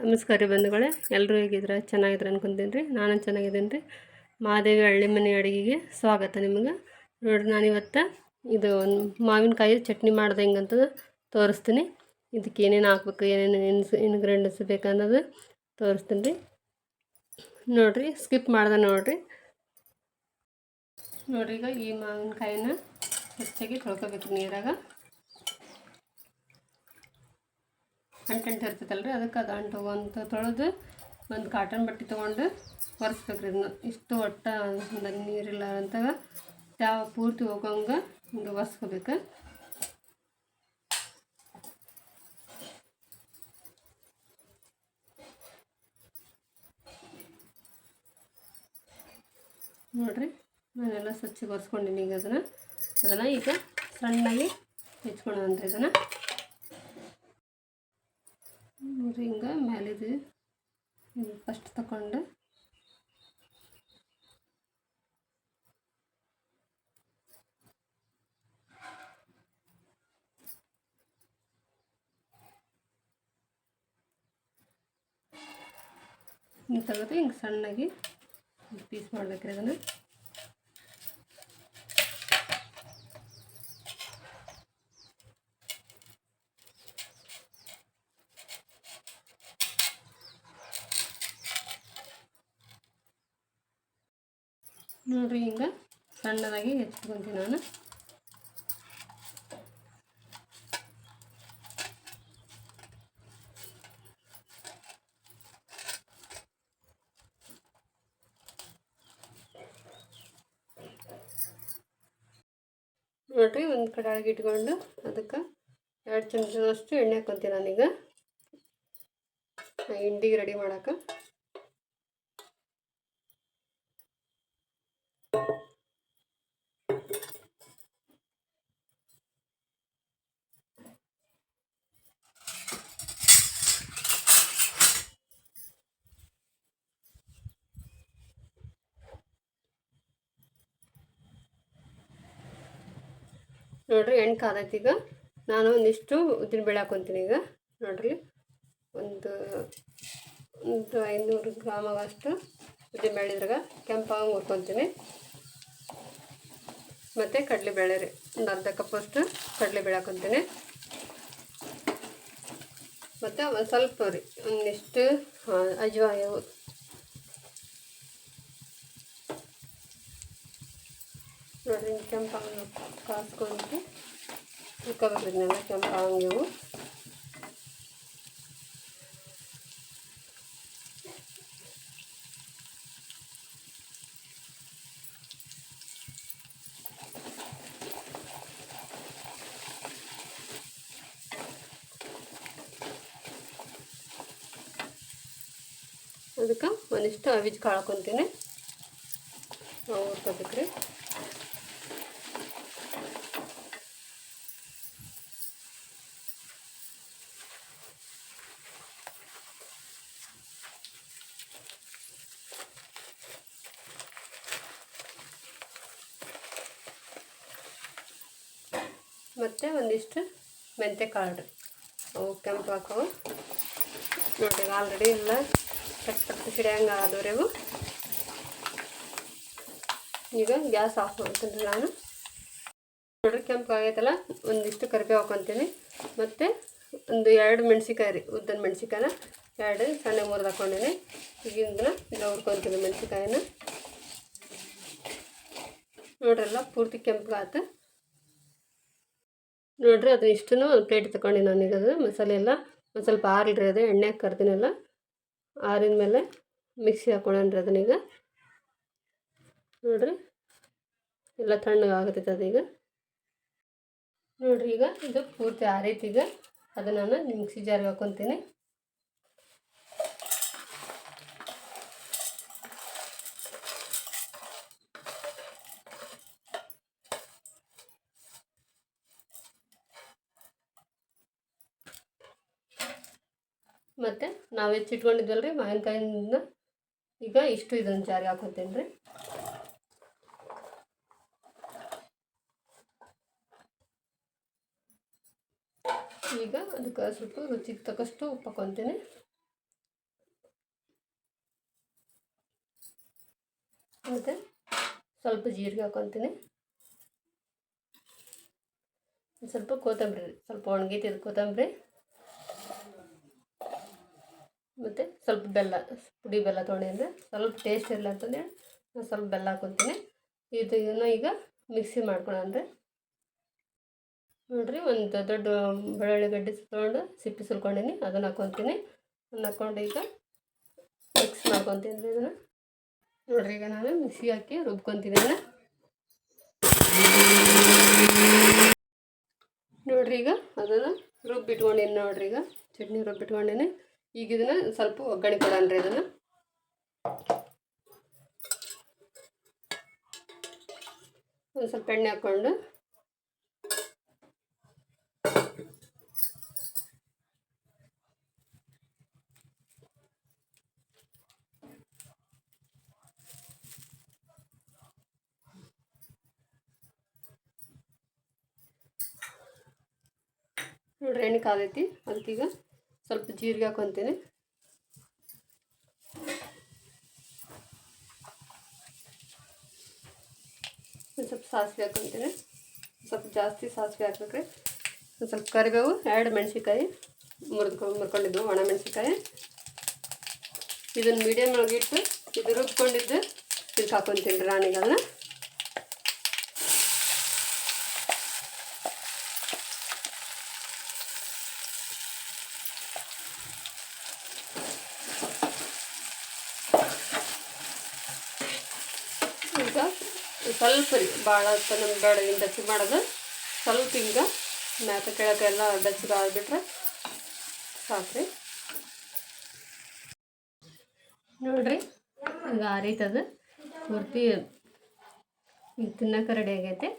ನಮಸ್ಕಾರ ರೀ ಬಂಧುಗಳೇ, ಎಲ್ಲರೂ ಹೇಗಿದ್ರೆ ಚೆನ್ನಾಗಿದ್ರೆ ಅನ್ಕೊಂತೀನಿ ರೀ. ನಾನು ಚೆನ್ನಾಗಿದ್ದೀನಿ ರೀ. ಮಹಾದೇವಿ ಹಳ್ಳಿ ಮನೆ ಅಡುಗೆಗೆ ಸ್ವಾಗತ ನಿಮಗೆ. ನೋಡಿರಿ, ನಾನಿವತ್ತು ಇದು ಒಂದು ಮಾವಿನಕಾಯಿ ಚಟ್ನಿ ಮಾಡ್ದೆ ಹೆಂಗಂತ ತೋರಿಸ್ತೀನಿ. ಇದಕ್ಕೆ ಏನೇನು ಹಾಕ್ಬೇಕು, ಏನೇನು ಇನ್ಗ್ರೀಡಿಯೆಂಟ್ಸ್ ಬೇಕನ್ನೋದು ತೋರಿಸ್ತೀನಿ ರೀ. ನೋಡಿರಿ, ಸ್ಕಿಪ್ ಮಾಡ್ದೆ ನೋಡಿರಿ. ನೋಡಿರಿ, ಈಗ ಈ ಮಾವಿನಕಾಯಿನ ಹೆಚ್ಚಾಗಿ ತೊಳ್ಕೊಬೇಕು ನೀರಾಗ. ಅಂಟು ಇರ್ತೈತಲ್ರಿ, ಅದಕ್ಕೆ ಅದು ಅಂಟು ಅಂತ ತೊಳೆದು ಒಂದು ಕಾಟನ್ ಬಟ್ಟೆ ತೊಗೊಂಡು ಒರೆಸ್ಬೇಕ್ರಿ. ಇದನ್ನ ಇಷ್ಟು ಒಟ್ಟು ನೀರಿಲ್ಲ ಅಂತಾಗ ಯಾವ ಪೂರ್ತಿ ಹೋಗೋಂಗೆ ಹಿಂಗೆ ಒರೆಸ್ಕೋಬೇಕು. ನೋಡಿರಿ, ನಾನೆಲ್ಲ ಸ್ವಚ್ಛಗೆ ಒರೆಸ್ಕೊಂಡಿನಿ. ಈಗ ಅದನ್ನು ಈಗ ಸಣ್ಣಾಗಿ ಹೆಚ್ಕೊಳ್ಳೋಣ ಇದನ್ನು. ನೋಡಿರಿ, ಹಿಂಗೆ ಮೇಲಿದು ಫಸ್ಟ್ ತಗೊಂಡು ಹಿಂಗೆ ತೆಗೆದು ಹಿಂಗೆ ಸಣ್ಣಾಗಿ ಪೀಸ್ ಮಾಡ್ಬೇಕ್ರಿ ಅದನ್ನು. ನೋಡಿರಿ, ಹಿಂಗೆ ಸಣ್ಣದಾಗಿ ಹೆಚ್ಕೊತೀನಿ ನಾನು. ನೋಡಿರಿ, ಒಂದು ಕಡಾಯಿಗೆ ಇಟ್ಕೊಂಡು ಅದಕ್ಕೆ 2 ಚಮಚದಷ್ಟು ಎಣ್ಣೆ ಹಾಕ್ಕೊತೀನಿ ನಾನೀಗ ಹಿಂಡಿಗೆ ರೆಡಿ ಮಾಡೋಕೆ. ನೋಡಿರಿ, ಎಣ್ಣೆ ಕಾದೈತಿ. ಈಗ ನಾನು ಒಂದಿಷ್ಟು ಉದ್ದಿನಬೇಳೆ ಹಾಕ್ಕೊತೀನಿ. ಈಗ ನೋಡಿರಿ, ಒಂದು 500 ಗ್ರಾಮ್ ಆಗೋಷ್ಟು ಉದ್ದಿನಬೇಳೆ ಇದ್ರಾಗ ಕೆಂಪಾಗಿ ಹುರ್ಕೊತೀನಿ. ಮತ್ತು ಕಡಲೆಬೇಳೆ ರೀ, ಒಂದು ಅರ್ಧ ಕಪ್ಪಷ್ಟು ಕಡಲೆಬೇಳೆ ಹಾಕ್ಕೊತೀನಿ. ಮತ್ತು ಒಂದು ಸ್ವಲ್ಪ ರೀ ಒಂದಿಷ್ಟು ಅಜ್ವಾಯವು. ನೋಡಿರಿ, ಕೆಂಪಾಗಿ ಕಾಸ್ಕೊಂಡು ಹುರ್ಕೋಬೇಕು. ಇದನ್ನೆಲ್ಲ ಕೆಂಪಾಗಿವು. ಅದಕ್ಕೆ ಒಂದಿಷ್ಟು ಅವಿಜ್ ಕಾಳು ಹಾಕ್ಕೊತೀನಿ. ಹುರ್ಕೋಬೇಕ್ರಿ. ಮತ್ತು ಒಂದಿಷ್ಟು ಮೆಂತ್ಯ ಕಾಳು ರೀ, ಅವು ಕೆಂಪು ಹಾಕವು. ನೋಡಿರಿ, ಆಲ್ರೆಡಿ ಎಲ್ಲ ಪಟ್ಟು ಸಿಡಿಯಂಗೆ ಆದವ್ರಿ ಅವು. ಈಗ ಗ್ಯಾಸ್ ಆಫ್ ಮಾಡ್ತೀನಿ ನಾನು. ನೋಡಿರಿ, ಕೆಂಪು ಆಗೈತಲ್ಲ, ಒಂದಿಷ್ಟು ಕರಿಬೇವು ಹಾಕ್ಕೊತೀನಿ. ಮತ್ತು ಒಂದು 2 ಮೆಣಸಿಕಾಯಿ ರೀ, ಉದ್ದಿನ ಮೆಣಸಿಕಾಯಿನ 2 ಸಣ್ಣ ಮುರಿದು ಹಾಕ್ಕೊಂಡಿನಿ. ಈಗಿಂದ ಇಲ್ಲ ಹುರ್ಕೊತೀನಿ ಮೆಣಸಿಕಾಯಿನ. ನೋಡ್ರಲ್ಲ, ಪೂರ್ತಿ ಕೆಂಪಗಾತು. ನೋಡಿರಿ, ಅದು ಇಷ್ಟನ್ನು ಒಂದು ಪ್ಲೇಟ್ ತಗೊಂಡು ನಾನೀಗ ಅದು ಮಸಾಲೆ ಎಲ್ಲ ಒಂದು ಸ್ವಲ್ಪ ಆರಿಲ್ರಿ, ಅದು ಎಣ್ಣೆ ಕರ್ದಿನೆಲ್ಲ ಆರಿದ ಮೇಲೆ ಮಿಕ್ಸಿ ಹಾಕ್ಕೊಳ್ಳೋಣ್ರಿ ಅದನ್ನೀಗ. ನೋಡಿರಿ, ಎಲ್ಲ ತಣ್ಣಗೆ ಆಗತೈತೆ ಅದೀಗ. ನೋಡಿರಿ, ಈಗ ಇದು ಪೂರ್ತಿ ಆರೈತಿ. ಈಗ ಅದನ್ನು ನಾನು ಮಿಕ್ಸಿ ಜಾರ್ಗೆ ಹಾಕ್ಕೊತೀನಿ. ಮತ್ತು ನಾವು ಹೆಚ್ಚಿಟ್ಕೊಂಡಿದ್ವಲ್ರಿ ಮಾವಿನಕಾಯಿಂದ, ಈಗ ಇಷ್ಟು ಇದನ್ನು ಜಾರಿಗೆ ಹಾಕ್ಕೊತೀನಿ ರೀ. ಈಗ ಅದಕ್ಕೆ ಸ್ವಲ್ಪ ರುಚಿಗೆ ತಕ್ಕಷ್ಟು ಉಪ್ಪು ಹಾಕ್ಕೊತೀನಿ. ಮತ್ತು ಸ್ವಲ್ಪ ಜೀರಿಗೆ ಹಾಕ್ಕೊತೀನಿ, ಸ್ವಲ್ಪ ಕೊತ್ತಂಬರಿ, ಸ್ವಲ್ಪ ಒಣಗಿತಿದ್ದು ಕೊತ್ತಂಬರಿ, ಮತ್ತು ಸ್ವಲ್ಪ ಬೆಲ್ಲ, ಪುಡಿ ಬೆಲ್ಲ ತೊಗೊಂಡಿದ್ದೆ, ಸ್ವಲ್ಪ ಟೇಸ್ಟ್ ಇರಲ್ಲ ಅಂತಂದೇಳಿ ನಾನು ಸ್ವಲ್ಪ ಬೆಲ್ಲ ಹಾಕ್ಕೊತೀನಿ. ಇದನ್ನು ಈಗ ಮಿಕ್ಸಿ ಮಾಡ್ಕೊಳ್ಳೋಣ. ನೋಡಿರಿ, ಒಂದು ದೊಡ್ಡ ಬೆಳ್ಳುಳ್ಳಿ ಗಡ್ಡೆ ತೊಗೊಂಡು ಸಿಪ್ಪೆ ಸುಲ್ಕೊಂಡೀನಿ, ಅದನ್ನು ಹಾಕ್ಕೊತೀನಿ. ಅದನ್ನು ಹಾಕ್ಕೊಂಡು ಈಗ ಮಿಕ್ಸ್ ಮಾಡ್ಕೊತೀನಿ ರೀ ಇದನ್ನು. ನೋಡಿರಿ, ಈಗ ನಾನು ಮಿಕ್ಸಿ ಹಾಕಿ ರುಬ್ಕೊತೀನಿ ಅದನ್ನು. ನೋಡಿರಿ, ಈಗ ಅದನ್ನು ರುಬ್ಬಿಟ್ಕೊಂಡೀನಿ. ನೋಡಿರಿ, ಈಗ ಚಟ್ನಿ ರುಬ್ಬಿಟ್ಕೊಂಡೀನಿ. ಈಗ ಇದನ್ನು ಸ್ವಲ್ಪ ಒಗ್ಗರಣೆ ಕೊಡೋಣ ರೀ. ಇದನ್ನು ಒಂದು ಸ್ವಲ್ಪ ಎಣ್ಣೆ ಹಾಕ್ಕೊಂಡು ನೋಡ್ರಿ, ಎಣ್ಣೆ ಕಾದೈತಿ. ಅದಕ್ಕೀಗ ಸ್ವಲ್ಪ ಜೀರಿಗೆ ಹಾಕ್ಕೊತೀನಿ, ಒಂದು ಸ್ವಲ್ಪ ಸಾಸಿವೆ ಹಾಕ್ಕೊತೀನಿ, ಸ್ವಲ್ಪ ಜಾಸ್ತಿ ಸಾಸಿವೆ ಹಾಕ್ಬೇಕ್ರಿ. ಒಂದು ಸ್ವಲ್ಪ ಕರಿಬೇವು, 2 ಮೆಣಸಿನ್ಕಾಯಿ ಮುರ್ಕೊಂಡಿದ್ದು ಒಣ ಮೆಣಸಿನ್ಕಾಯಿ. ಇದನ್ನು ಮೀಡಿಯಮ್ ಒಳಗಿಟ್ಟು ಇದು ರುಬ್ಕೊಂಡಿದ್ದು ಇದಕ್ಕೆ ಹಾಕ್ಕೊತೀನಿ ರೀ ನಾನೀಗಲ್ಲ. ಈಗ ಸ್ವಲ್ಪ ರೀ, ಭಾಳ ನಮ್ಗೆ ಬೇಡ ಹಿಂಗೆ ಡಚ್ಚಿ ಮಾಡೋದು. ಸ್ವಲ್ಪ ಹಿಂಗೆ ಮ್ಯಾಕ ಕೆಳಗೆಲ್ಲ ಡಚ್ಚಿ ಆಗಿಬಿಟ್ರೆ ಸಾಕ್ರಿ. ನೋಡಿರಿ, ಈಗ ಆರೈತದು ಪೂರ್ತಿ, ಈಗ ತಿನ್ನೋಕೆ ರೆಡಿ ಆಗೈತೆ.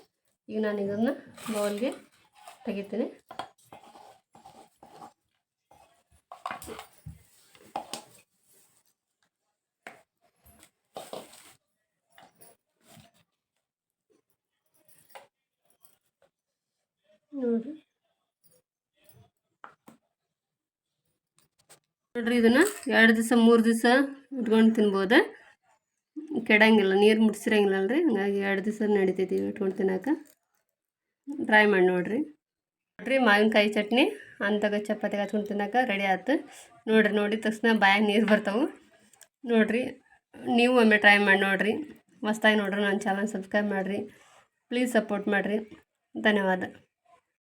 ಈಗ ನಾನು ಇದನ್ನು ಬೌಲ್ಗೆ ತೆಗಿತೀನಿ. ನೋಡಿರಿ, ಇದನ್ನು 2 ದಿವಸ 3 ದಿವಸ ಇಟ್ಕೊಂಡು ತಿನ್ಬೋದು, ಕೆಡಂಗಿಲ್ಲ, ನೀರು ಮುಟ್ಸಿರಂಗಿಲ್ಲ ರೀ. ಹಂಗಾಗಿ 2 ದಿವಸ ನಡಿತೈತಿ ಇಟ್ಕೊಂಡು ತಿನ್ನೋಕೆ. ಟ್ರೈ ಮಾಡಿ ನೋಡಿರಿ. ಮಾವಿನಕಾಯಿ ಚಟ್ನಿ ಅಂತಾಗ ಚಪಾತಿಗೆ ಹಚ್ಕೊಂಡು ತಿನ್ನೋಕೆ ರೆಡಿ ಆಯ್ತು. ನೋಡಿದ ತಕ್ಷಣ ಬಾಯಾಗ ನೀರು ಬರ್ತಾವೆ. ನೋಡಿರಿ, ನೀವು ಒಮ್ಮೆ ಟ್ರೈ ಮಾಡಿ ನೋಡಿರಿ. ಹೊಸ್ದಾಗಿ ನೋಡ್ರಿ, ನನ್ನ ಚಾನಲ್ ಸಬ್ಸ್ಕ್ರೈಬ್ ಮಾಡಿರಿ, ಪ್ಲೀಸ್ ಸಪೋರ್ಟ್ ಮಾಡಿರಿ. ಧನ್ಯವಾದ.